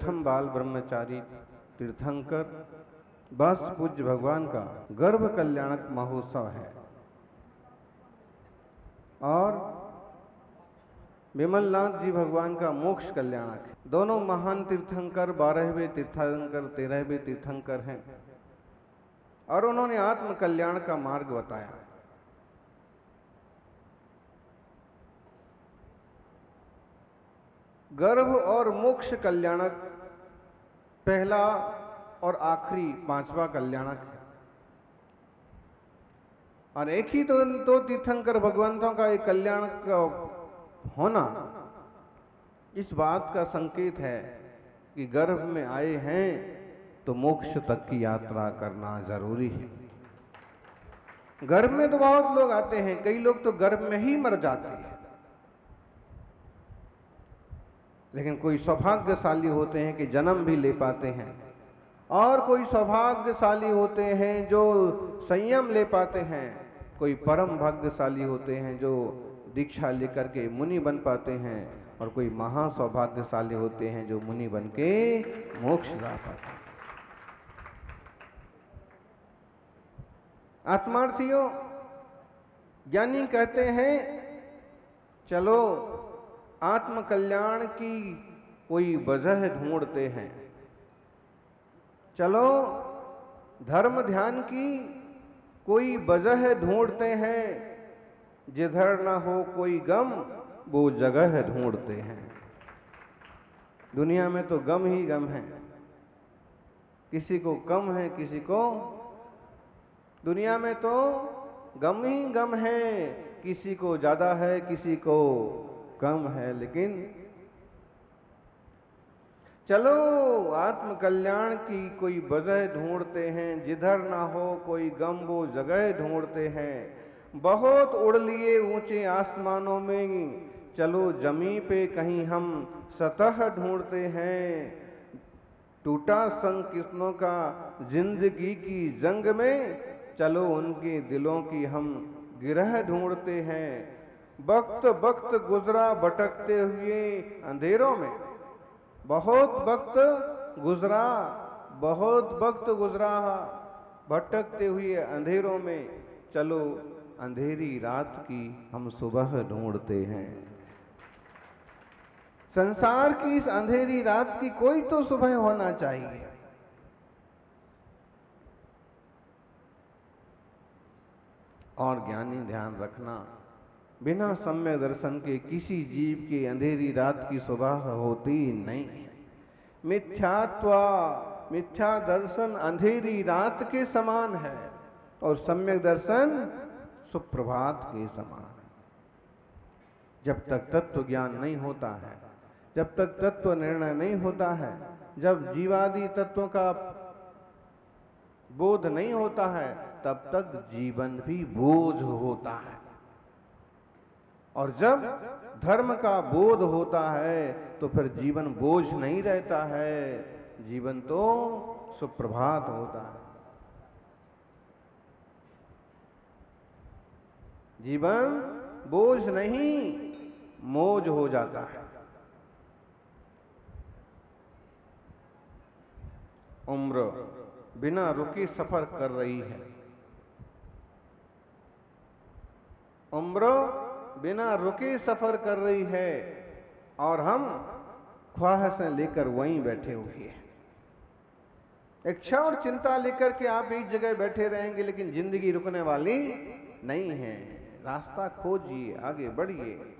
प्रथम बाल ब्रह्मचारी तीर्थंकर बस पूज्य भगवान का गर्भ कल्याणक महोत्सव है। और विमलनाथ जी भगवान का मोक्ष कल्याणक है। दोनों महान तीर्थंकर 12वें तीर्थंकर 13वें तीर्थंकर हैं और उन्होंने आत्म कल्याण का मार्ग बताया। गर्भ और मोक्ष कल्याणक पहला और आखिरी 5वां कल्याणक है। और एक ही दो तीर्थंकर भगवंतों का एक कल्याणक का होना इस बात का संकेत है कि गर्भ में आए हैं तो मोक्ष तक की यात्रा करना जरूरी है। गर्भ में तो बहुत लोग आते हैं, कई लोग तो गर्भ में ही मर जाते हैं, लेकिन कोई सौभाग्यशाली होते हैं कि जन्म भी ले पाते हैं, और कोई सौभाग्यशाली होते हैं जो संयम ले पाते हैं, कोई परम भाग्यशाली होते हैं जो दीक्षा लेकर के मुनि बन पाते हैं, और कोई महा सौभाग्यशाली होते हैं जो मुनि बन के मोक्ष ला पाते हैं। आत्मार्थियों, ज्ञानी कहते हैं चलो आत्म कल्याण की कोई वजह ढूंढते हैं, चलो धर्म ध्यान की कोई वजह ढूंढते हैं, जिधर ना हो कोई गम वो जगह ढूंढते हैं। दुनिया में तो गम ही गम है, किसी को कम है किसी को, दुनिया में तो गम ही गम है, किसी को ज्यादा है किसी को कम है। लेकिन चलो आत्म कल्याण की कोई वजह ढूंढते हैं, जिधर ना हो कोई गम वो जगह ढूंढते हैं। बहुत उड़ लिए ऊंचे आसमानों में, चलो जमी पे कहीं हम सतह ढूंढते हैं। टूटा संग किस्मों का जिंदगी की जंग में, चलो उनके दिलों की हम गिरह ढूंढते हैं। वक्त वक्त गुजरा भटकते हुए अंधेरों में, बहुत वक्त गुजरा, बहुत वक्त गुजरा भटकते हुए अंधेरों में, चलो अंधेरी रात की हम सुबह ढूंढते हैं। संसार की इस अंधेरी रात की कोई तो सुबह होना चाहिए। और ज्ञानी ध्यान रखना, बिना सम्य दर्शन के किसी जीव की अंधेरी रात की सुबह होती नहीं है। मिथ्या दर्शन अंधेरी रात के समान है, और सम्यक दर्शन सुप्रभात के समान है। जब तक तत्व ज्ञान नहीं होता है, जब तक तत्व निर्णय नहीं होता है, जब जीवादि तत्वों का बोध नहीं होता है, तब तक जीवन भी बोझ होता है। और जब धर्म का बोध होता है तो फिर जीवन बोझ नहीं रहता है, जीवन तो सुप्रभात होता है। जीवन बोझ नहीं मौज हो जाता है। उम्र बिना रुके सफर कर रही है, उम्र बिना रुके सफर कर रही है, और हम ख्वाहिशें लेकर वहीं बैठे हुए हैं। इच्छा और चिंता लेकर के आप एक जगह बैठे रहेंगे, लेकिन जिंदगी रुकने वाली नहीं है। रास्ता खोजिए, आगे बढ़िए।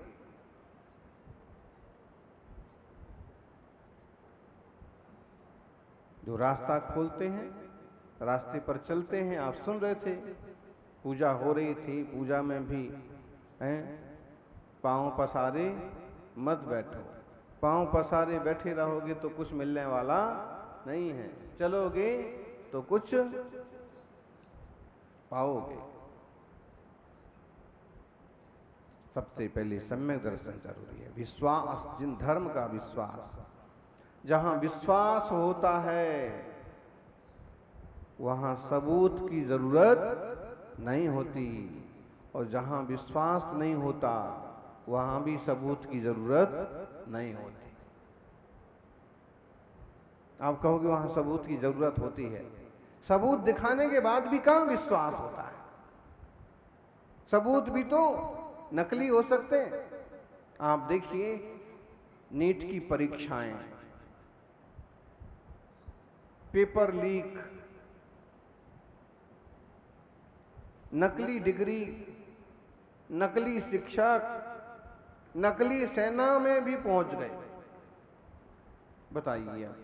जो रास्ता खोलते हैं, रास्ते पर चलते हैं। आप सुन रहे थे, पूजा हो रही थी, पूजा में भी हैं, पांव पसारे मत बैठो। पांव पसारे बैठे रहोगे तो कुछ मिलने वाला नहीं है, चलोगे तो कुछ पाओगे। सबसे पहले सम्यक दर्शन जरूरी है। विश्वास, जिन धर्म का विश्वास, जहां विश्वास होता है वहां सबूत की जरूरत नहीं होती, और जहां विश्वास नहीं होता वहां भी सबूत की जरूरत नहीं होती। आप कहोगे वहां सबूत की जरूरत होती है। सबूत दिखाने के बाद भी कहां विश्वास होता है? सबूत भी तो नकली हो सकते हैं। आप देखिए नीट की परीक्षाएं, पेपर लीक, नकली डिग्री, नकली शिक्षक, नकली सेना में भी पहुंच गए। बताइए आप,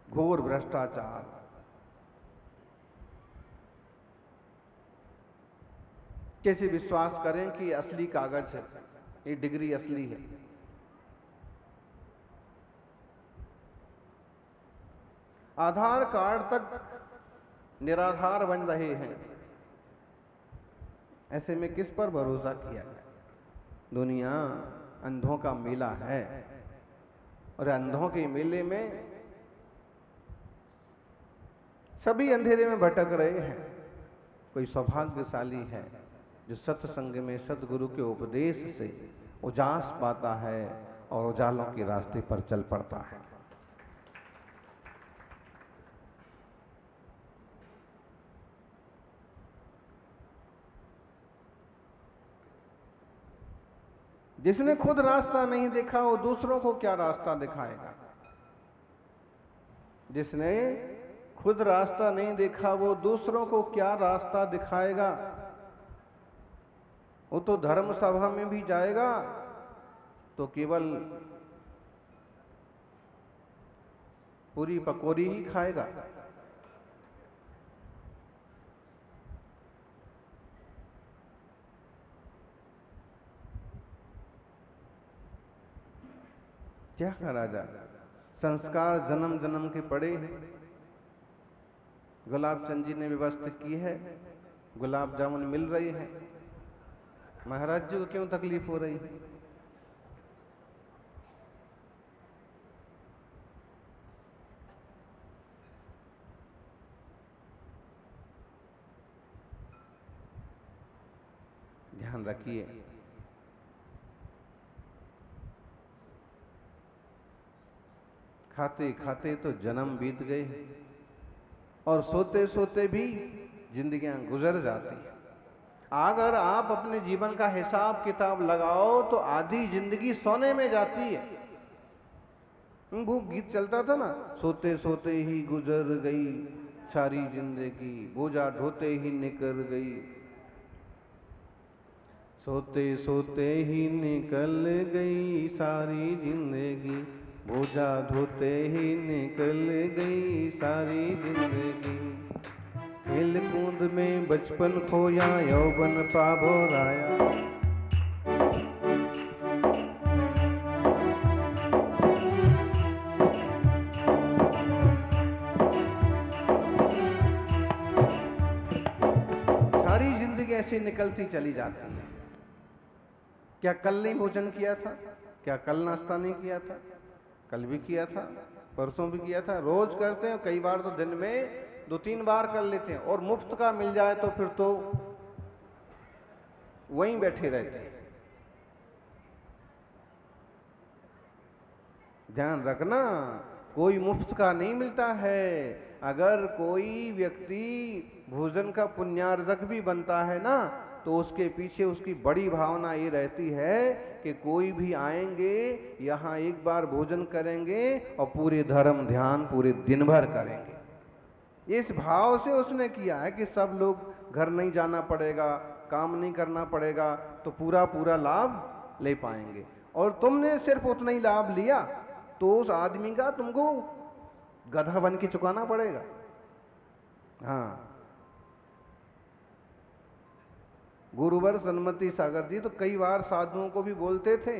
घोर भ्रष्टाचार। कैसे विश्वास करें कि असली कागज है, ये डिग्री असली है? आधार कार्ड तक निराधार बन रहे हैं। ऐसे में किस पर भरोसा किया जाए? दुनिया अंधों का मेला है और अंधों के मेले में सभी अंधेरे में भटक रहे हैं। कोई सौभाग्यशाली है जो सत्संग में सद्गुरु के उपदेश से उजास पाता है और उजालों के रास्ते पर चल पड़ता है। जिसने खुद रास्ता नहीं देखा वो दूसरों को क्या रास्ता दिखाएगा? जिसने खुद रास्ता नहीं देखा वो दूसरों को क्या रास्ता दिखाएगा? वो तो धर्म सभा में भी जाएगा तो केवल पूरी पकौड़ी ही खाएगा। क्या करा जाए? संस्कार जन्म जन्म के पड़े हैं। गुलाब चंद जी ने व्यवस्था की है, गुलाब जामुन मिल रही है, महाराज जी को क्यों तकलीफ हो रही है? ध्यान रखिए। खाते खाते तो जन्म बीत गए और सोते सोते भी जिंदगियां गुजर जाती हैं। अगर आप अपने जीवन का हिसाब किताब लगाओ तो आधी जिंदगी सोने में जाती है। वो गीत चलता था ना, सोते सोते ही गुजर गई सारी जिंदगी, बोझा ढोते ही निकल गई। सोते सोते ही निकल गई सारी जिंदगी, बोझा धोते ही निकल गई सारी जिंदगी। खेल कूद में बचपन खोया, यौवन पाभोराया। सारी जिंदगी ऐसे निकलती चली जाती है। क्या कल नहीं भोजन किया था? क्या कल नाश्ता नहीं किया था? कल भी किया था, परसों भी किया था। रोज करते हैं, कई बार तो दिन में 2-3 बार कर लेते हैं। और मुफ्त का मिल जाए तो फिर तो वहीं बैठे रहते हैं। ध्यान रखना, कोई मुफ्त का नहीं मिलता है। अगर कोई व्यक्ति भोजन का पुण्यार्जक भी बनता है ना, तो उसके पीछे उसकी बड़ी भावना ये रहती है कि कोई भी आएंगे यहाँ एक बार भोजन करेंगे और पूरे धर्म ध्यान पूरे दिन भर करेंगे। इस भाव से उसने किया है कि सब लोग घर नहीं जाना पड़ेगा, काम नहीं करना पड़ेगा, तो पूरा पूरा लाभ ले पाएंगे। और तुमने सिर्फ उतना ही लाभ लिया तो उस आदमी का तुमको गधा बन के चुकाना पड़ेगा। हाँ, गुरुवर सन्मति सागर जी तो कई बार साधुओं को भी बोलते थे,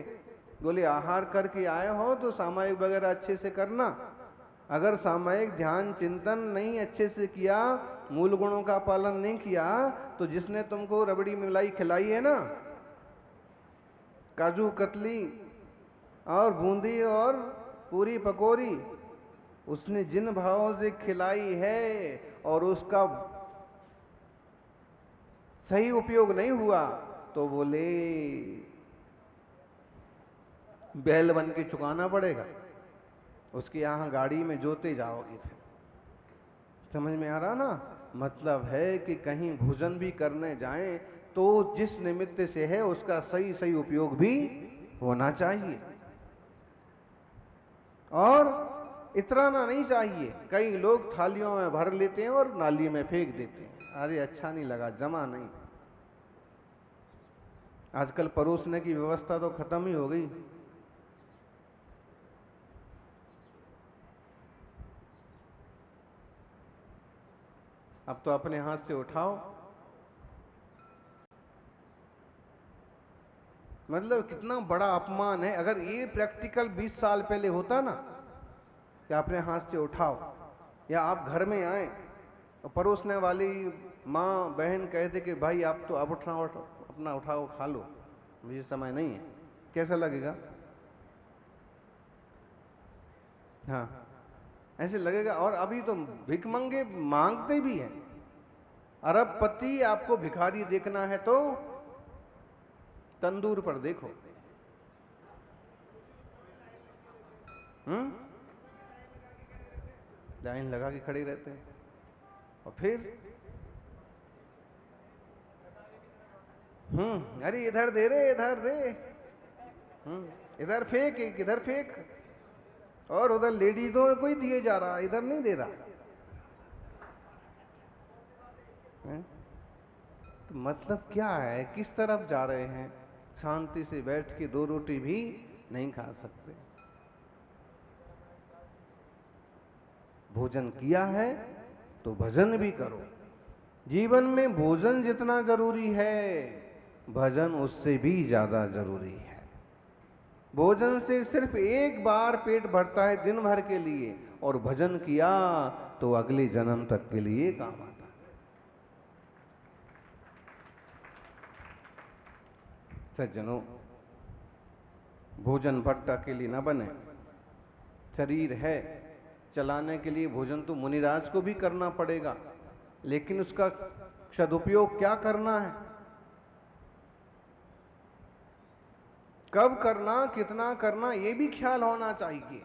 बोले आहार करके आए हो तो सामायिक वगैरह अच्छे से करना। अगर सामायिक ध्यान चिंतन नहीं अच्छे से किया, मूल गुणों का पालन नहीं किया, तो जिसने तुमको रबड़ी मिलाई खिलाई है ना, काजू कतली और बूंदी और पूरी पकौड़ी, उसने जिन भावों से खिलाई है और उसका सही उपयोग नहीं हुआ तो बोले बैल बन के चुकाना पड़ेगा। उसके यहाँ गाड़ी में जोते जाओगे फिर। समझ में आ रहा ना? मतलब है कि कहीं भोजन भी करने जाएं तो जिस निमित्त से है उसका सही सही उपयोग भी होना चाहिए, और इतराना नहीं चाहिए। कई लोग थालियों में भर लेते हैं और नाली में फेंक देते हैं, अरे अच्छा नहीं लगा, जमा नहीं। आजकल परोसने की व्यवस्था तो खत्म ही हो गई। अब तो अपने हाथ से उठाओ। मतलब कितना बड़ा अपमान है। अगर ये प्रैक्टिकल 20 साल पहले होता ना कि अपने हाथ से उठाओ, या आप घर में आए और परोसने वाली माँ बहन कहते कि भाई आप तो अब उठाओ, अपना उठाओ खा लो, मुझे समय नहीं है, कैसा लगेगा? हाँ, ऐसे लगेगा। और अभी तो भिखमंगे मांगते भी हैं। अरबपति आपको भिखारी देखना है तो तंदूर पर देखो। लाइन लगा के खड़े रहते हैं, और फिर अरे इधर दे रे, इधर दे, इधर फेंक, एक इधर फेंक, और उधर लेडीजों में कोई दिए जा रहा, इधर नहीं दे रहा है? तो मतलब क्या है, किस तरफ जा रहे हैं? शांति से बैठ के 2 रोटी भी नहीं खा सकते। भोजन किया है तो भजन भी करो। जीवन में भोजन जितना जरूरी है, भजन उससे भी ज्यादा जरूरी है। भोजन से सिर्फ एक बार पेट भरता है दिन भर के लिए, और भजन किया तो अगले जन्म तक के लिए काम आता है। सज्जनों, भोजन भट्टा के लिए न बने। शरीर है चलाने के लिए भोजन तो मुनिराज को भी करना पड़ेगा, लेकिन उसका सदुपयोग क्या करना है, कब करना, कितना करना, ये भी ख्याल होना चाहिए।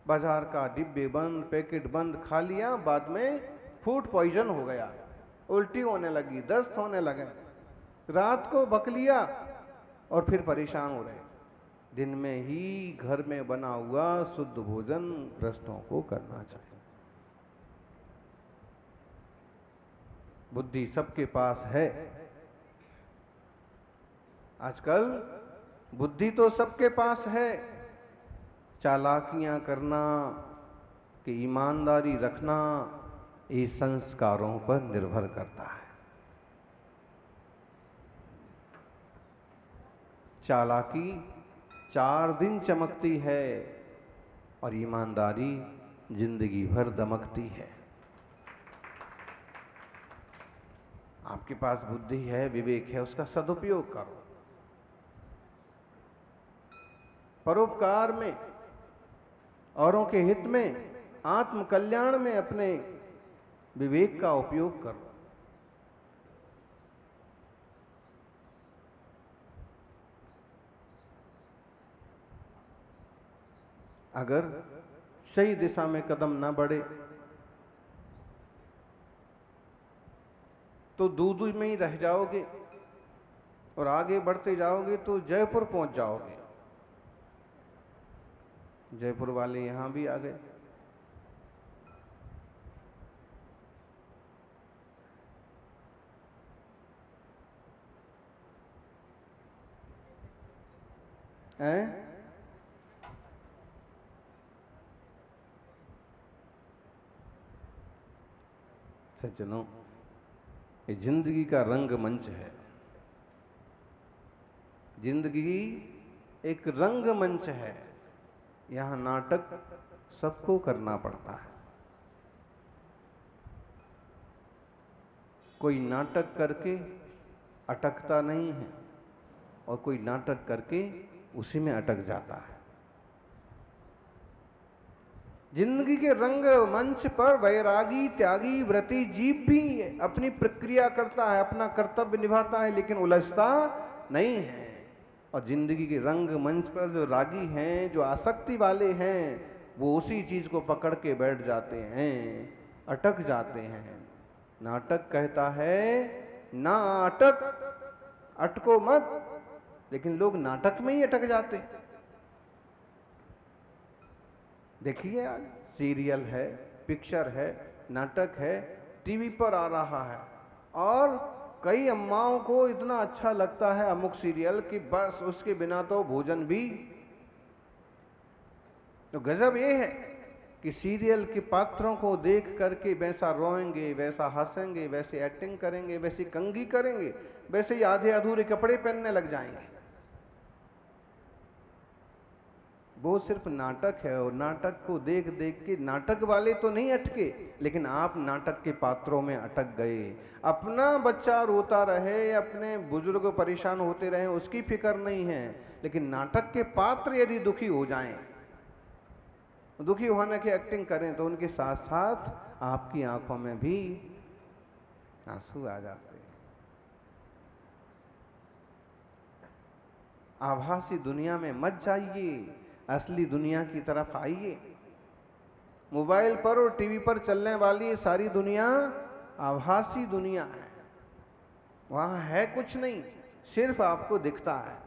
बाजार का डिब्बे बंद, पैकेट बंद खा लिया, बाद में फूड पॉइजन हो गया, उल्टी होने लगी, दस्त होने लगे, रात को बक लिया और फिर परेशान हो रहे। दिन में ही घर में बना हुआ शुद्ध भोजन ग्रस्तों को करना चाहिए। बुद्धि सबके पास है। आजकल बुद्धि तो सबके पास है, चालाकियां करना कि ईमानदारी रखना, ये संस्कारों पर निर्भर करता है। चालाकी 4 दिन चमकती है और ईमानदारी जिंदगी भर दमकती है। आपके पास बुद्धि है, विवेक है, उसका सदुपयोग करो। परोपकार में, औरों के हित में, आत्म कल्याण में अपने विवेक का उपयोग करो। अगर सही दिशा में कदम ना बढ़े तो दूध में ही रह जाओगे, और आगे बढ़ते जाओगे तो जयपुर पहुंच जाओगे। जयपुर वाले यहां भी आ गए। हैं? सज्जनों, ये जिंदगी का रंगमंच है। जिंदगी एक रंगमंच है, यहां नाटक सबको करना पड़ता है। कोई नाटक करके अटकता नहीं है, और कोई नाटक करके उसी में अटक जाता है। जिंदगी के रंग मंच पर वैरागी, त्यागी, व्रती जीव भी अपनी प्रक्रिया करता है, अपना कर्तव्य निभाता है, लेकिन उलझता नहीं है। और जिंदगी के रंग मंच पर जो रागी हैं, जो आसक्ति वाले हैं, वो उसी चीज को पकड़ के बैठ जाते हैं, अटक जाते हैं। नाटक कहता है ना अटक, अटको मत, लेकिन लोग नाटक में ही अटक जाते। देखिए आज सीरियल है, पिक्चर है, नाटक है, टीवी पर आ रहा है, और कई अम्माओं को इतना अच्छा लगता है अमुक सीरियल कि बस उसके बिना तो भोजन भी। तो गजब ये है कि सीरियल के पात्रों को देख करके वैसा रोएंगे, वैसा हंसेंगे, वैसे एक्टिंग करेंगे, वैसी कंघी करेंगे, वैसे ही आधे अधूरे कपड़े पहनने लग जाएंगे। वो सिर्फ नाटक है, और नाटक को देख देख के नाटक वाले तो नहीं अटके, लेकिन आप नाटक के पात्रों में अटक गए। अपना बच्चा रोता रहे, अपने बुजुर्ग परेशान होते रहे, उसकी फिक्र नहीं है, लेकिन नाटक के पात्र यदि दुखी हो जाएं, दुखी होने की एक्टिंग करें, तो उनके साथ साथ आपकी आंखों में भी आंसू आ जाते हैं। आभासी दुनिया में मत जाइए, असली दुनिया की तरफ आइए। मोबाइल पर और टीवी पर चलने वाली सारी दुनिया आभासी दुनिया है, वहां है कुछ नहीं, सिर्फ आपको दिखता है।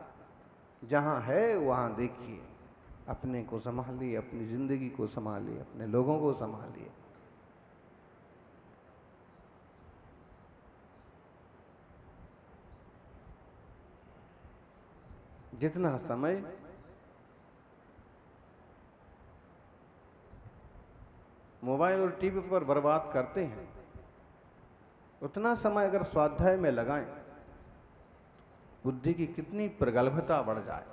जहां है वहां देखिए, अपने को संभालिए, अपनी जिंदगी को संभालिए, अपने लोगों को संभालिए। जितना समय मोबाइल और टीवी पर बर्बाद करते हैं, उतना समय अगर स्वाध्याय में लगाएं, बुद्धि की कितनी प्रगल्भता बढ़ जाए।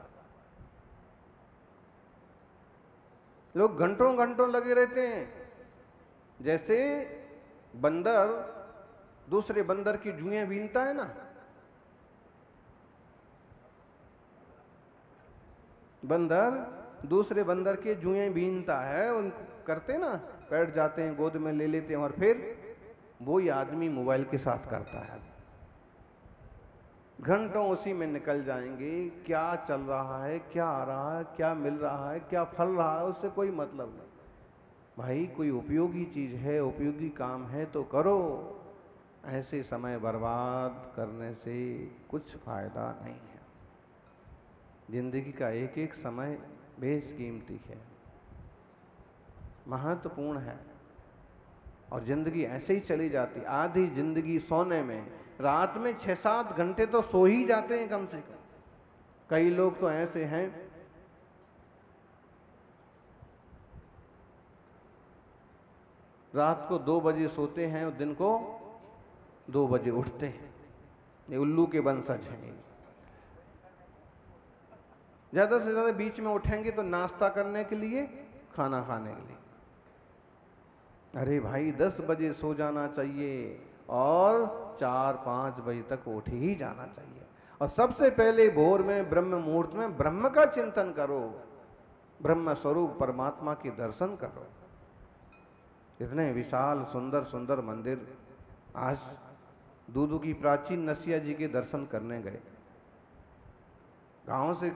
लोग घंटों घंटों लगे रहते हैं, जैसे बंदर दूसरे बंदर की जुएं बीनता है ना, बंदर दूसरे बंदर के जुएं बीनता है, उन करते ना, बैठ जाते हैं, गोद में ले लेते हैं, और फिर वो ही आदमी मोबाइल के साथ करता है। घंटों उसी में निकल जाएंगे, क्या चल रहा है, क्या आ रहा है, क्या मिल रहा है, क्या फल रहा है, उससे कोई मतलब नहीं। भाई कोई उपयोगी चीज है, उपयोगी काम है तो करो, ऐसे समय बर्बाद करने से कुछ फायदा नहीं है। जिंदगी का एक एक समय बेशकीमती है, महत्वपूर्ण है, और जिंदगी ऐसे ही चली जाती। आधी जिंदगी सोने में, रात में 6-7 घंटे तो सो ही जाते हैं कम से कम। कई लोग तो ऐसे हैं रात को 2 बजे सोते हैं और दिन को 2 बजे उठते हैं। ये उल्लू के वंशज हैं। ज्यादा से ज्यादा बीच में उठेंगे तो नाश्ता करने के लिए, खाना खाने के लिए। अरे भाई 10 बजे सो जाना चाहिए और 4-5 बजे तक उठ ही जाना चाहिए, और सबसे पहले भोर में ब्रह्म मुहूर्त में ब्रह्म का चिंतन करो, ब्रह्म स्वरूप परमात्मा के दर्शन करो। इतने विशाल सुंदर सुंदर मंदिर। आज दूदू की प्राचीन नसिया जी के दर्शन करने गए, गांव से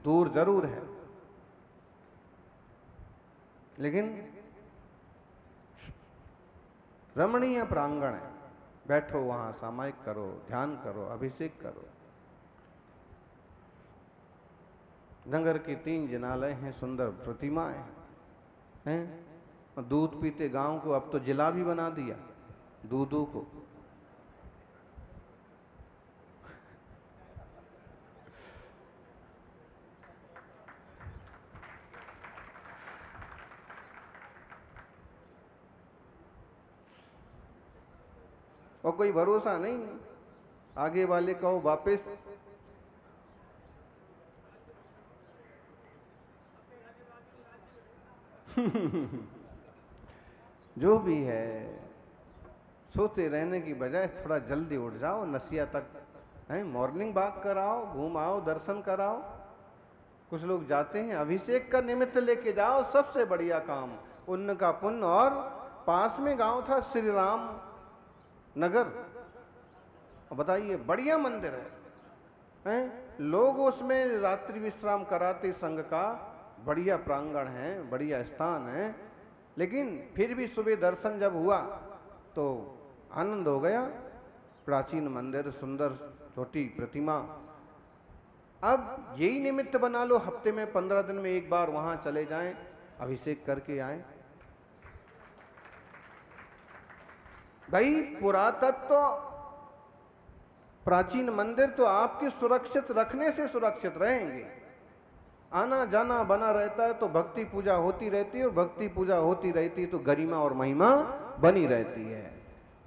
दूर जरूर है, लेकिन रमणीय प्रांगण है। बैठो वहां, सामायिक करो, ध्यान करो, अभिषेक करो। नगर के 3 जिनालय हैं, सुंदर प्रतिमाएं हैं। दूध पीते गांव को अब तो जिला भी बना दिया, दूधू को। और कोई भरोसा नहीं, आगे वाले कहो वापस जो भी है, सोते रहने की बजाय थोड़ा जल्दी उठ जाओ, नसिया तक है, मॉर्निंग वॉक कराओ, घूम आओ, दर्शन कराओ। कुछ लोग जाते हैं अभिषेक का निमित्त लेके जाओ, सबसे बढ़िया काम, पुण्य का पुण्य। और पास में गांव था श्री राम नगर, बताइए बढ़िया मंदिर है, हैं? लोग उसमें रात्रि विश्राम कराते संघ का, बढ़िया प्रांगण है, बढ़िया स्थान है, लेकिन फिर भी सुबह दर्शन जब हुआ तो आनंद हो गया। प्राचीन मंदिर, सुंदर छोटी प्रतिमा। अब यही निमित्त बना लो, हफ्ते में 15 दिन में एक बार वहां चले जाएं, अभिषेक करके आएं। भाई पुरातत्व, प्राचीन मंदिर तो आपके सुरक्षित रखने से सुरक्षित रहेंगे। आना जाना बना रहता है तो भक्ति पूजा होती रहती है, और भक्ति पूजा होती रहती है तो गरिमा और महिमा बनी रहती है।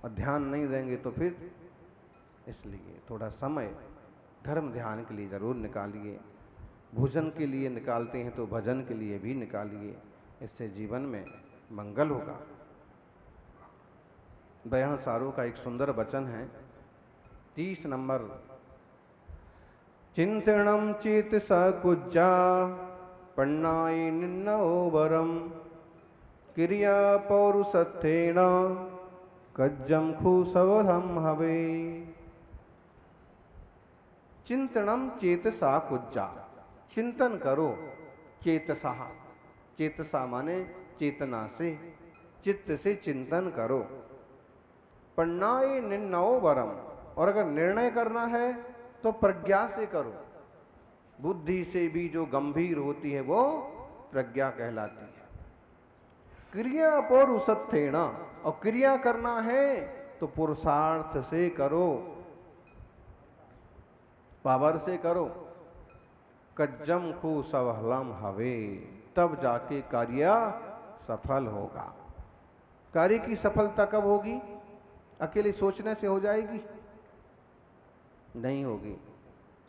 और ध्यान नहीं देंगे तो फिर, इसलिए थोड़ा समय धर्म ध्यान के लिए जरूर निकालिए। भोजन के लिए निकालते हैं तो भजन के लिए भी निकालिए, इससे जीवन में मंगल होगा। बयान सारों का एक सुंदर वचन है, 30 नंबर। चिंतनम चेत सकुज्जा पन्नाय निन्नोबरम क्रिया पौरुषत्थेन कज्जम खुसवरम हवे। चिंतनम चेतसा कुज्जा, चिंतन करो चेतसा, चेतसा माने चेतना से, चित्त से चिंतन करो। पन्नाय निन्नोबरम, और अगर निर्णय करना है तो प्रज्ञा से करो। बुद्धि से भी जो गंभीर होती है वो प्रज्ञा कहलाती है। क्रिया पौरुषत्थेन, और क्रिया करना है तो पुरुषार्थ से करो, पावर से करो। कज्जम खु सफलम हवे, तब जाके कार्य सफल होगा। कार्य की सफलता कब होगी? अकेले सोचने से हो जाएगी? नहीं होगी।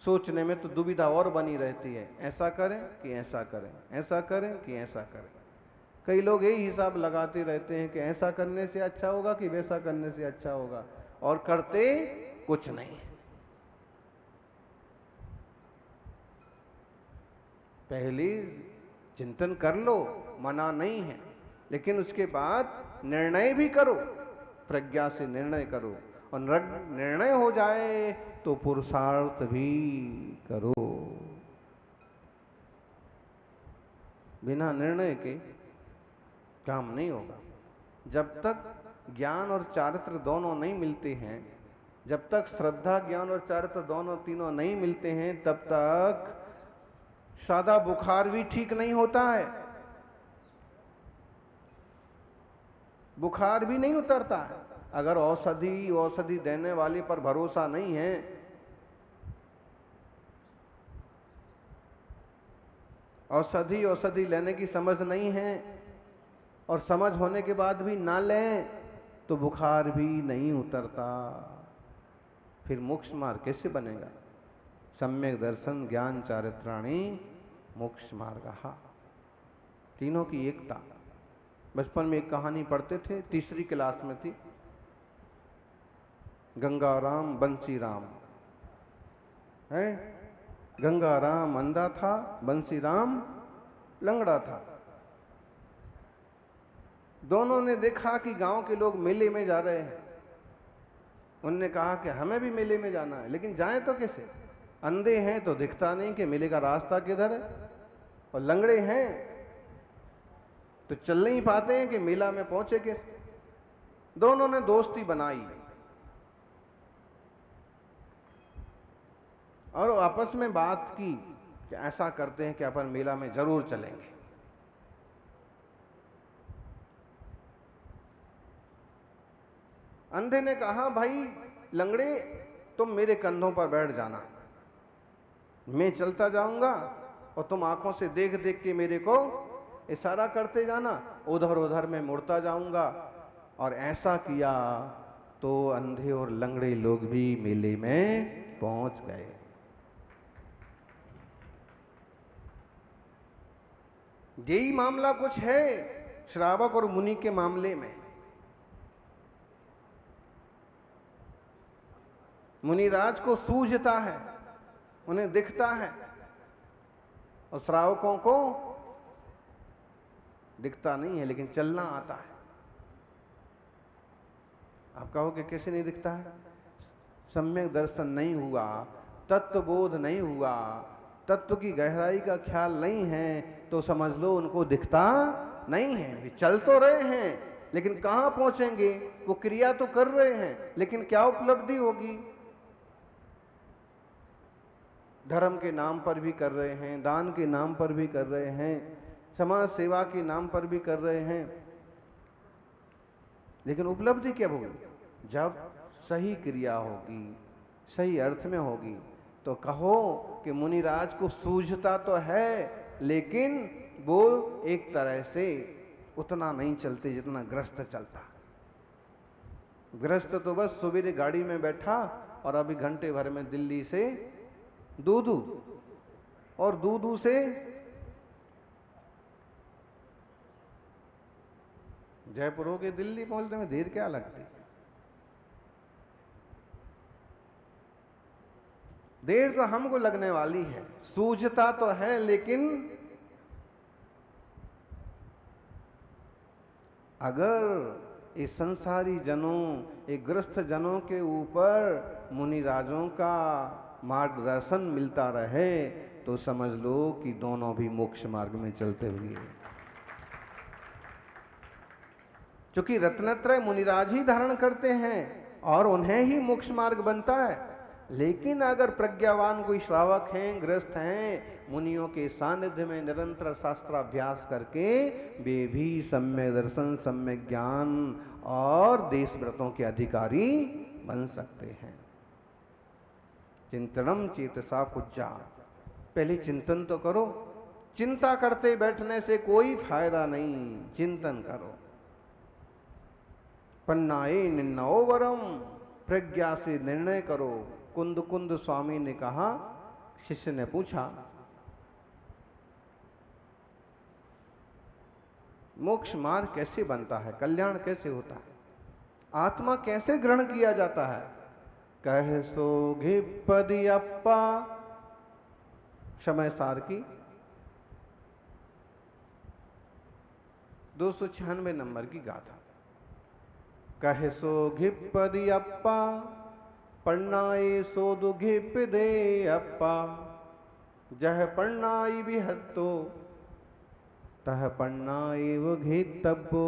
सोचने में तो दुविधा और बनी रहती है, ऐसा करें कि ऐसा करें, ऐसा करें कि ऐसा करें। कई लोग यही हिसाब लगाते रहते हैं कि ऐसा करने से अच्छा होगा कि वैसा करने से अच्छा होगा, और करते कुछ नहीं। पहले चिंतन कर लो, मना नहीं है, लेकिन उसके बाद निर्णय भी करो, प्रज्ञा से निर्णय करो। और निर्णय हो जाए तो पुरुषार्थ भी करो। बिना निर्णय के काम नहीं होगा। जब तक ज्ञान और चारित्र दोनों नहीं मिलते हैं, जब तक श्रद्धा ज्ञान और चारित्र दोनों तीनों नहीं मिलते हैं, तब तक सादा बुखार भी ठीक नहीं होता है, बुखार भी नहीं उतरता है। अगर औषधि देने वाले पर भरोसा नहीं है, औषधि लेने की समझ नहीं है, और समझ होने के बाद भी ना लें तो बुखार भी नहीं उतरता। फिर मोक्ष मार्ग कैसे बनेगा? सम्यक दर्शन ज्ञान चारित्राणि मोक्ष मार्ग, तीनों की एकता। बचपन में एक कहानी पढ़ते थे, तीसरी क्लास में थी। गंगाराम बंसीराम है। गंगाराम अंधा था, बंसीराम लंगड़ा था। दोनों ने देखा कि गांव के लोग मेले में जा रहे हैं। उनने कहा कि हमें भी मेले में जाना है, लेकिन जाएं तो कैसे? अंधे हैं तो दिखता नहीं कि मेले का रास्ता किधर है, और लंगड़े हैं तो चल नहीं पाते हैं कि मेला में पहुंचे कैसे। दोनों ने दोस्ती बनाई और आपस में बात की कि ऐसा करते हैं कि अपन मेला में जरूर चलेंगे। अंधे ने कहा, भाई लंगड़े तुम मेरे कंधों पर बैठ जाना, मैं चलता जाऊंगा और तुम आंखों से देख देख के मेरे को इशारा करते जाना, उधर उधर मैं मुड़ता जाऊंगा। और ऐसा किया तो अंधे और लंगड़े लोग भी मेले में पहुंच गए। यही मामला कुछ है श्रावक और मुनि के मामले में। मुनिराज को सूझता है, उन्हें दिखता है, और श्रावकों को दिखता नहीं है, लेकिन चलना आता है। आप कहोगे कैसे नहीं दिखता है? सम्यक दर्शन नहीं हुआ, तत्वबोध नहीं हुआ, तत्व की गहराई का ख्याल नहीं है तो समझ लो उनको दिखता नहीं है। वे चल तो रहे हैं लेकिन कहां पहुंचेंगे? वो क्रिया तो कर रहे हैं लेकिन क्या उपलब्धि होगी? धर्म के नाम पर भी कर रहे हैं, दान के नाम पर भी कर रहे हैं, समाज सेवा के नाम पर भी कर रहे हैं, लेकिन उपलब्धि क्या होगी? जब सही क्रिया होगी, सही अर्थ में होगी। तो कहो कि मुनिराज को सूझता तो है लेकिन वो एक तरह से उतना नहीं चलते जितना गृहस्थ चलता। गृहस्थ तो बस सवेरे गाड़ी में बैठा और अभी घंटे भर में दिल्ली से दूदू, और दूदू से जयपुर होके दिल्ली पहुंचने में देर क्या लगती? देर तो हमको लगने वाली है। सूझता तो है लेकिन अगर इस संसारी जनों, एक गृहस्थ जनों के ऊपर मुनिराजों का मार्गदर्शन मिलता रहे तो समझ लो कि दोनों भी मोक्ष मार्ग में चलते हुए। क्योंकि रत्नत्रय मुनिराज ही धारण करते हैं और उन्हें ही मोक्ष मार्ग बनता है। लेकिन अगर प्रज्ञावान कोई श्रावक हैं, गृहस्थ हैं, मुनियों के सानिध्य में निरंतर शास्त्राभ्यास करके वे भी सम्यक दर्शन, सम्यक ज्ञान और देश व्रतों के अधिकारी बन सकते हैं। चिंतनम चेतसा कुज्जा, पहले चिंतन तो करो। चिंता करते बैठने से कोई फायदा नहीं, चिंतन करो। पन्नाए निन्नओ वरम, प्रज्ञा से निर्णय करो। कुंद कुंद स्वामी ने कहा, शिष्य ने पूछा, मोक्ष मार्ग कैसे बनता है, कल्याण कैसे होता है, आत्मा कैसे ग्रहण किया जाता है? कह सो घिपदी अप्पा, समय सार की 296 नंबर की गाथा। कह सो घिपदी अप्पा, पन्नाए सो दुघिप दे अप्पा, जह पन्नाई भी हत्तो तह पन्नाए वो घितब्बो।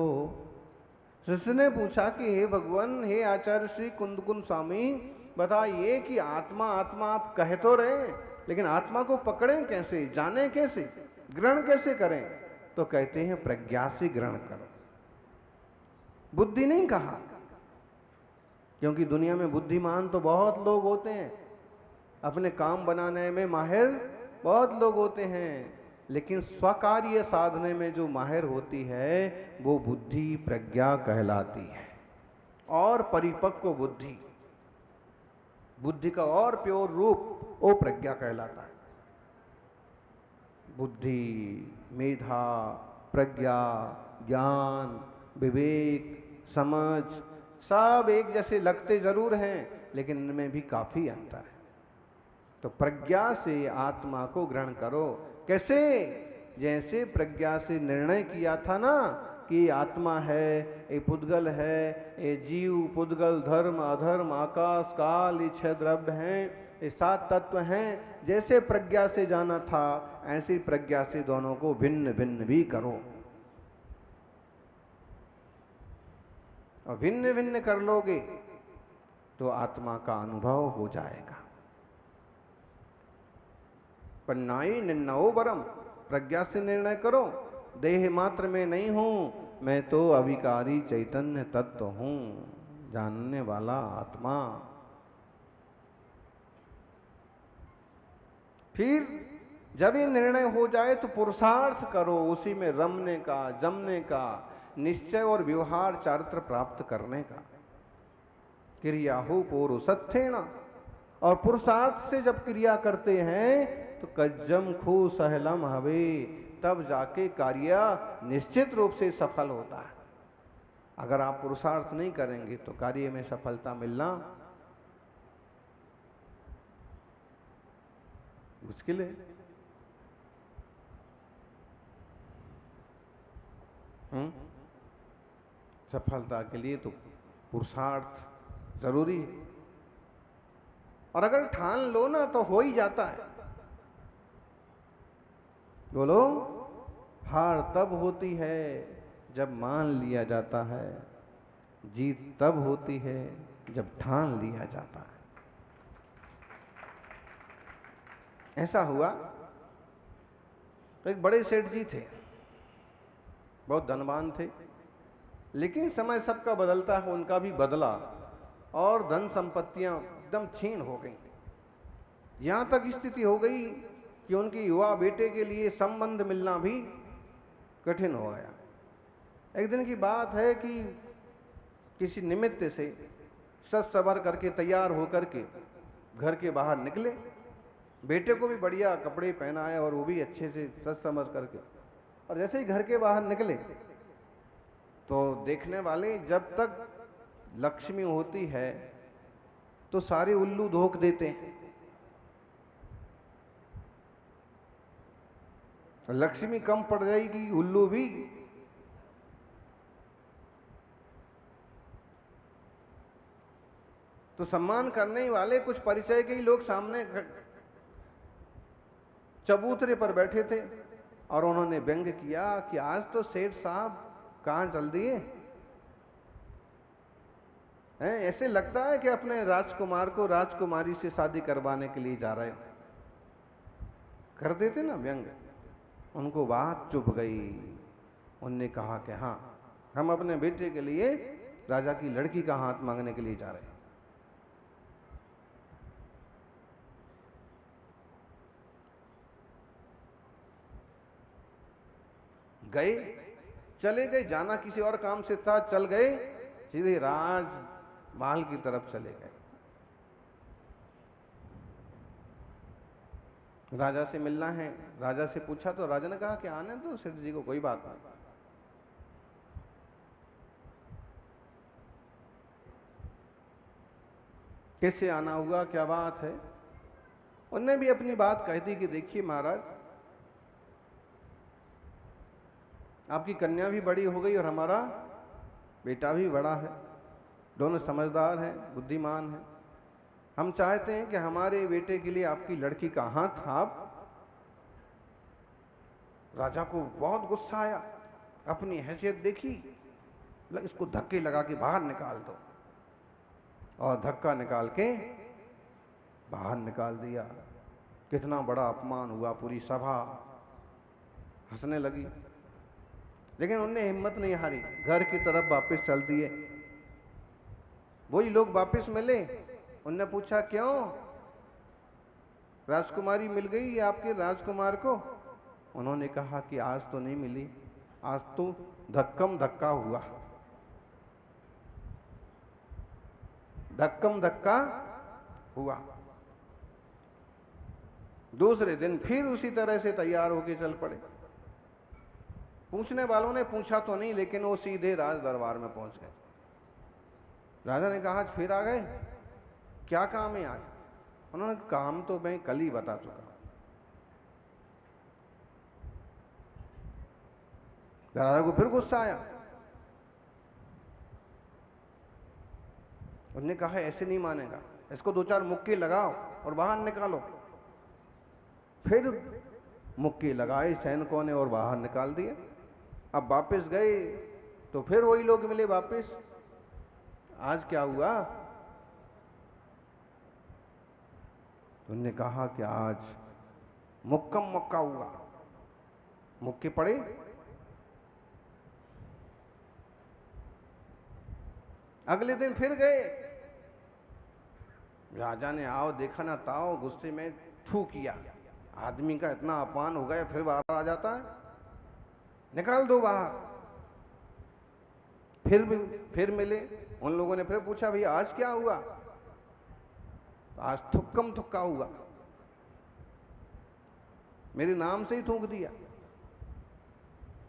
शिष्य ने पूछा कि हे भगवान, हे आचार्य श्री कुंद स्वामी, बताइए कि आत्मा आत्मा आप कह तो रहे, लेकिन आत्मा को पकड़ें कैसे, जाने कैसे, ग्रहण कैसे करें? तो कहते हैं प्रज्ञा से ग्रहण करो। बुद्धि नहीं कहा, क्योंकि दुनिया में बुद्धिमान तो बहुत लोग होते हैं, अपने काम बनाने में माहिर बहुत लोग होते हैं, लेकिन स्वकार्य साधने में जो माहिर होती है वो बुद्धि प्रज्ञा कहलाती है। और परिपक्व बुद्धि, बुद्धि का और प्योर रूप वो प्रज्ञा कहलाता है। बुद्धि, मेधा, प्रज्ञा, ज्ञान, विवेक, समझ सब एक जैसे लगते जरूर हैं, लेकिन इनमें भी काफी अंतर है। तो प्रज्ञा से आत्मा को ग्रहण करो। कैसे? जैसे प्रज्ञा से निर्णय किया था ना कि आत्मा है, ये पुद्गल है, ये जीव, पुद्गल, धर्म, अधर्म, आकाश, काल, ये 6 द्रव्य हैं, ये 7 तत्व हैं। जैसे प्रज्ञा से जाना था, ऐसी प्रज्ञा से दोनों को भिन्न भिन्न भी करो। और भिन्न भिन्न कर लोगे तो आत्मा का अनुभव हो जाएगा। पन्नाई निन्नओ वरम, प्रज्ञा से निर्णय करो। देह मात्र में नहीं हूं, मैं तो अविकारी चैतन्य तत्व हूं, जानने वाला आत्मा। फिर जब ये निर्णय हो जाए तो पुरुषार्थ करो, उसी में रमने का, जमने का, निश्चय और व्यवहार चारित्र प्राप्त करने का। क्रिया हो पौरुषत्थेन, और पुरुषार्थ से जब क्रिया करते हैं तो कज्जम खू सहलम हवे, तब जाके कार्य निश्चित रूप से सफल होता है। अगर आप पुरुषार्थ नहीं करेंगे तो कार्य में सफलता मिलना मुश्किल है। सफलता के लिए तो पुरुषार्थ जरूरी है, और अगर ठान लो ना तो हो ही जाता है। बोलो। हार तब होती है जब मान लिया जाता है, जीत तब होती है जब ठान लिया जाता है। ऐसा हुआ तो एक बड़े सेठ जी थे, बहुत धनवान थे, लेकिन समय सबका बदलता है, उनका भी बदला और धन संपत्तियां एकदम छीन हो गई। यहां तक स्थिति हो गई कि उनके युवा बेटे के लिए संबंध मिलना भी कठिन हो गया। एक दिन की बात है कि किसी निमित्त से सज सवर करके तैयार होकर के घर के बाहर निकले, बेटे को भी बढ़िया कपड़े पहनाए और वो भी अच्छे से सज समझ करके, और जैसे ही घर के बाहर निकले तो देखने वाले, जब तक लक्ष्मी होती है तो सारे उल्लू धोख देते हैं, लक्ष्मी कम पड़ जाएगी उल्लू भी तो सम्मान करने वाले कुछ परिचय के ही लोग सामने चबूतरे पर बैठे थे और उन्होंने व्यंग किया कि आज तो सेठ साहब कहां चल दिए हैं, ऐसे लगता है कि अपने राजकुमार को राजकुमारी से शादी करवाने के लिए जा रहे हो। कर देते ना व्यंग। उनको बात चुभ गई। उनने कहा कि हाँ, हम अपने बेटे के लिए राजा की लड़की का हाथ मांगने के लिए जा रहे हैं। गए, चले गए, जाना किसी और काम से था, चल गए, सीधे राजमहल की तरफ चले गए। राजा से मिलना है, राजा से पूछा तो राजा ने कहा कि आने दो सेठ जी को, कोई बात नहीं। कैसे आना हुआ, क्या बात है? उनने भी अपनी बात कह दी कि देखिए महाराज, आपकी कन्या भी बड़ी हो गई और हमारा बेटा भी बड़ा है, दोनों समझदार हैं, बुद्धिमान हैं। हम चाहते हैं कि हमारे बेटे के लिए आपकी लड़की का हाथ आप। राजा को बहुत गुस्सा आया, अपनी हैसियत देखी, इसको धक्के लगा के बाहर निकाल दो, और धक्का निकाल के बाहर निकाल दिया। कितना बड़ा अपमान हुआ, पूरी सभा हंसने लगी, लेकिन उनने हिम्मत नहीं हारी, घर की तरफ वापस चल दिए। वही लोग वापस मिले, उनने पूछा क्यों, राजकुमारी मिल गई आपके राजकुमार को? उन्होंने कहा कि आज तो नहीं मिली, आज तो धक्कम धक्का हुआ, धक्कम धक्का हुआ। दूसरे दिन फिर उसी तरह से तैयार होके चल पड़े। पूछने वालों ने पूछा तो नहीं, लेकिन वो सीधे राज दरबार में पहुंच गए। राजा ने कहा फिर आ गए, क्या काम है आज? उन्होंने काम तो मैं कल ही बता चुका। राजा को फिर गुस्सा आया। उन्होंने कहा ऐसे नहीं मानेगा, इसको दो चार मुक्के लगाओ और बाहर निकालो। फिर मुक्के लगाए सैनिकों ने और बाहर निकाल दिए। अब वापस गए तो फिर वही लोग मिले वापस। आज क्या हुआ? उन्होंने कहा कि आज मुक्कम मुक्का हुआ, मुक्के पड़े। अगले दिन फिर गए, राजा ने आओ देखा ना ताओ, गुस्से में थू किया, आदमी का इतना अपमान हो गया, फिर बाहर आ जाता है, निकाल दो बाहर। फिर मिले, उन लोगों ने फिर पूछा भैया आज क्या हुआ? तो आज थुक्कम थुक्का हुआ, मेरे नाम से ही थूक दिया।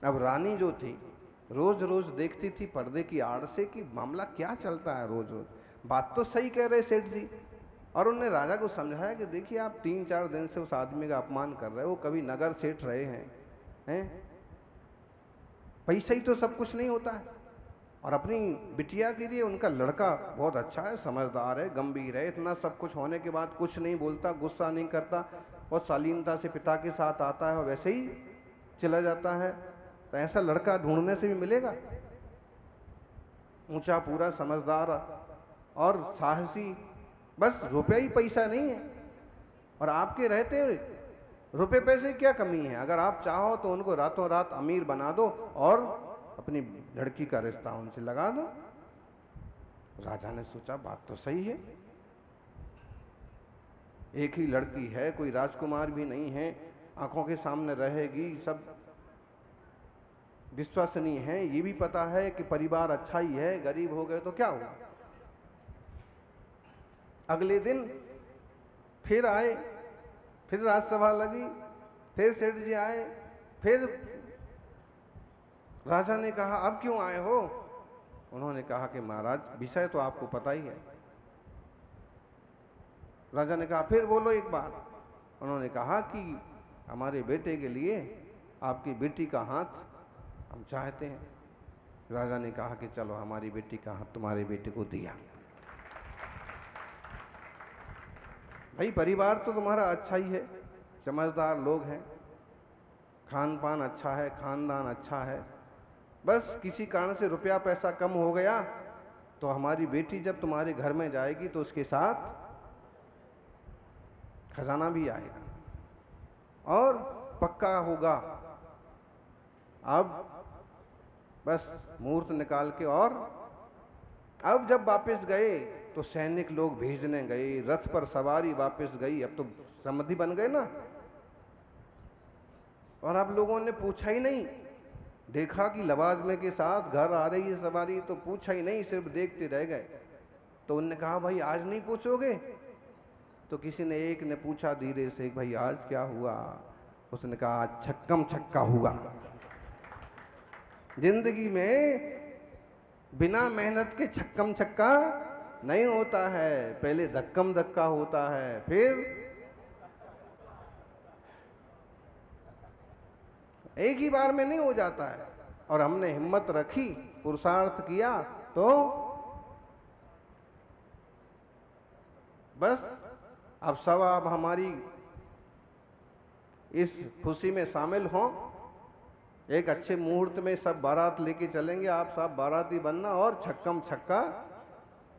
अब रानी जो थी रोज रोज देखती थी पर्दे की आड़ से कि मामला क्या चलता है रोज रोज। बात तो सही कह रहे सेठ जी, और उन्होंने राजा को समझाया कि देखिए आप 3-4 दिन से उस आदमी का अपमान कर रहे हो, कभी नगर सेठ रहे हैं, पैसा ही तो सब कुछ नहीं होता है। और अपनी बिटिया के लिए उनका लड़का बहुत अच्छा है, समझदार है, गंभीर है, इतना सब कुछ होने के बाद कुछ नहीं बोलता, गुस्सा नहीं करता, और शालीनता से पिता के साथ आता है, और वैसे ही चला जाता है। तो ऐसा लड़का ढूंढने से भी मिलेगा? ऊंचा पूरा समझदार और साहसी, बस रुपया ही पैसा नहीं है। और आपके रहते रुपए पैसे की क्या कमी है? अगर आप चाहो तो उनको रातों रात अमीर बना दो और अपनी लड़की का रिश्ता उनसे लगा दो। राजा ने सोचा बात तो सही है, एक ही लड़की है, कोई राजकुमार भी नहीं है, आंखों के सामने रहेगी, सब विश्वसनीय है, ये भी पता है कि परिवार अच्छा ही है, गरीब हो गए तो क्या हुआ। अगले दिन फिर आए, फिर राजसभा लगी, फिर सेठ जी आए, फिर राजा ने कहा अब क्यों आए हो? उन्होंने कहा कि महाराज विषय तो आपको पता ही है। राजा ने कहा फिर बोलो एक बार। उन्होंने कहा कि हमारे बेटे के लिए आपकी बेटी का हाथ हम चाहते हैं। राजा ने कहा कि चलो हमारी बेटी का हाथ तुम्हारे बेटे को दिया। भाई परिवार तो तुम्हारा अच्छा ही है, समझदार लोग हैं, खान पान अच्छा है, खानदान अच्छा है, बस किसी कारण से रुपया पैसा कम हो गया तो हमारी बेटी जब तुम्हारे घर में जाएगी तो उसके साथ खजाना भी आएगा और पक्का होगा। अब बस मुहूर्त निकाल के, और अब जब वापस गए तो सैनिक लोग भेजने गए, रथ पर सवारी वापस गई, अब तो समधि बन गए ना। और अब लोगों ने पूछा ही नहीं, देखा कि लवाजमे के साथ घर आ रही है सवारी, तो पूछा ही नहीं, सिर्फ देखते रह गए। तो उनने कहा भाई आज नहीं पूछोगे? तो किसी ने एक ने पूछा धीरे से, भाई आज क्या हुआ? उसने कहा आज छक्कम छक्का हुआ। जिंदगी में बिना मेहनत के छक्कम छक्का नहीं होता है, पहले धक्कम धक्का होता है, फिर एक ही बार में नहीं हो जाता है। और हमने हिम्मत रखी, पुरुषार्थ किया तो बस अब सब आप हमारी इस खुशी में शामिल हों। एक अच्छे मुहूर्त में सब बारात लेके चलेंगे, आप सब बाराती बनना और छक्कम छक्का,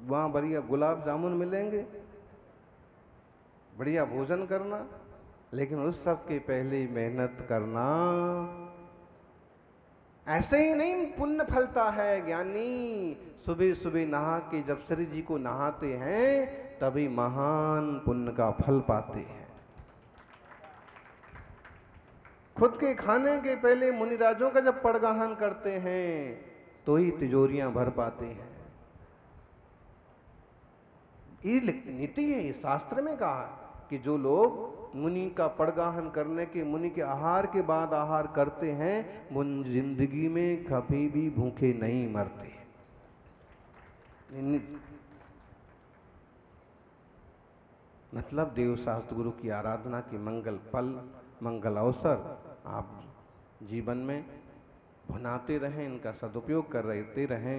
वहाँ बढ़िया गुलाब जामुन मिलेंगे, बढ़िया भोजन करना। लेकिन उस सब के पहले मेहनत करना। ऐसे ही नहीं पुण्य फलता है ज्ञानी। सुबह सुबह नहा के जब श्री जी को नहाते हैं तभी महान पुण्य का फल पाते हैं। खुद के खाने के पहले मुनिराजों का जब पड़गाहन करते हैं तो ही तिजोरियां भर पाते हैं। ये नीति है, ये शास्त्र में कहा कि जो लोग मुनि का पड़गाहन करने के, मुनि के आहार के बाद आहार करते हैं, वो जिंदगी में कभी भी भूखे नहीं मरते। मतलब देवशास्त्र गुरु की आराधना की मंगल पल, मंगल अवसर आप जीवन में भुनाते रहें, इनका सदुपयोग करते रहें।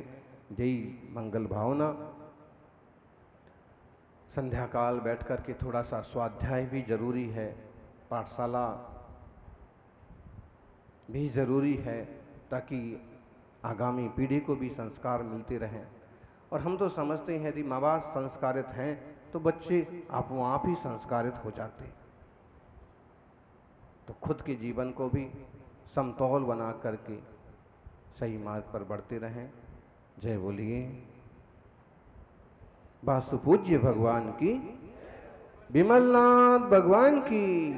यही मंगल भावना। संध्या काल बैठ कर के थोड़ा सा स्वाध्याय भी जरूरी है, पाठशाला भी जरूरी है, ताकि आगामी पीढ़ी को भी संस्कार मिलते रहें। और हम तो समझते हैं यदि माँ बाप संस्कारित हैं तो बच्चे आप ही संस्कारित हो जाते हैं। तो खुद के जीवन को भी समतौल बना करके सही मार्ग पर बढ़ते रहें। जय बोलिए वासुपूज्य भगवान की, विमलनाथ भगवान की।